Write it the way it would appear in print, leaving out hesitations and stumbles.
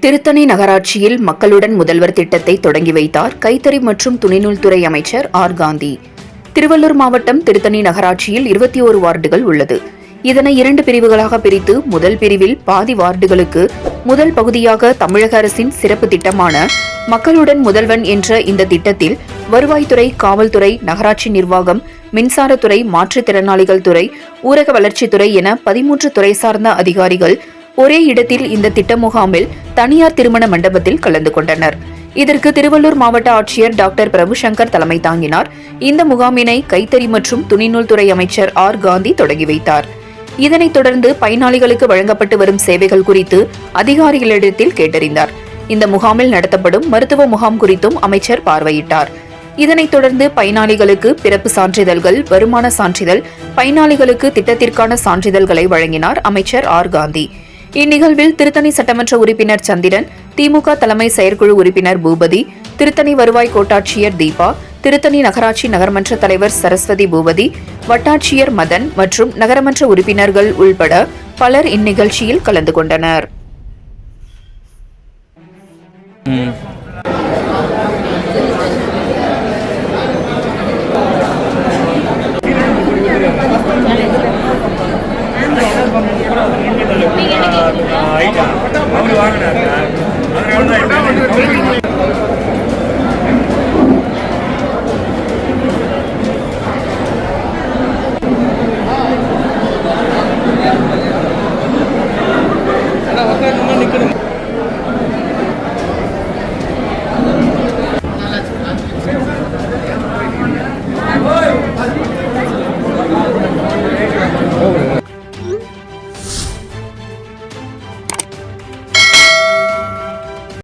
திருத்தணி நகராட்சியில் மக்களுடன் முதல்வர் திட்டத்தை தொடங்கி வைத்தார் கைத்தறி மற்றும் துணிநூல்துறை அமைச்சர் ஆர் காந்தி. திருவள்ளூர் மாவட்டம் திருத்தணி நகராட்சியில் 21 வார்டுகள் உள்ளது. இதனை 2 பிரிவுகளாக பிரித்து முதல் பிரிவில் பாதி வார்டுகளுக்கு முதல் பகுதியாக தமிழக அரசின் சிறப்பு திட்டமான மக்களுடன் முதல்வன் என்ற இந்த திட்டத்தில் வருவாய்த்துறை, காவல்துறை, நகராட்சி நிர்வாகம், மின்சாரத்துறை, மாற்றுத்திறனாளிகள் துறை, ஊரக வளர்ச்சித்துறை என 13 துறை சார்ந்த அதிகாரிகள் ஒரே இடத்தில் இந்த திட்ட முகாமில் தனியார் திருமண மண்டபத்தில் கலந்து கொண்டனர். இதற்கு திருவள்ளூர் மாவட்ட ஆட்சியர் டாக்டர் பிரபுசங்கர் தலைமை தாங்கினார். இந்த முகாமினை கைத்தறி மற்றும் துணிநூல் துறை அமைச்சர் ஆர் காந்தி தொடங்கி வைத்தார். இதனைத் தொடர்ந்து பயனாளிகளுக்கு வழங்கப்பட்டு வரும் சேவைகள் குறித்து அதிகாரிகளிடத்தில் கேட்டறிந்தார். இந்த முகாமில் நடத்தப்படும் மருத்துவ முகாம் குறித்தும் அமைச்சர் பார்வையிட்டார். இதனைத் தொடர்ந்து பயனாளிகளுக்கு பிறப்பு சான்றிதழ்கள், வருமான சான்றிதழ், பயனாளிகளுக்கு திட்டத்திற்கான சான்றிதழ்களை வழங்கினார் அமைச்சர் ஆர் காந்தி. இந்நிகழ்வில் திருத்தணி சட்டமன்ற உறுப்பினர் சந்திரன், திமுக தலைமை செயற்குழு உறுப்பினர் பூபதி, திருத்தணி வருவாய் கோட்டாட்சியர் தீபா, திருத்தணி நகராட்சி நகர்மன்ற தலைவர் சரஸ்வதி பூபதி, வட்டாட்சியர் மதன் மற்றும் நகரமன்ற உறுப்பினர்கள் உள்பட பலர் இந்நிகழ்ச்சியில் கலந்து கொண்டனர். அவர் வாங்கினாங்க.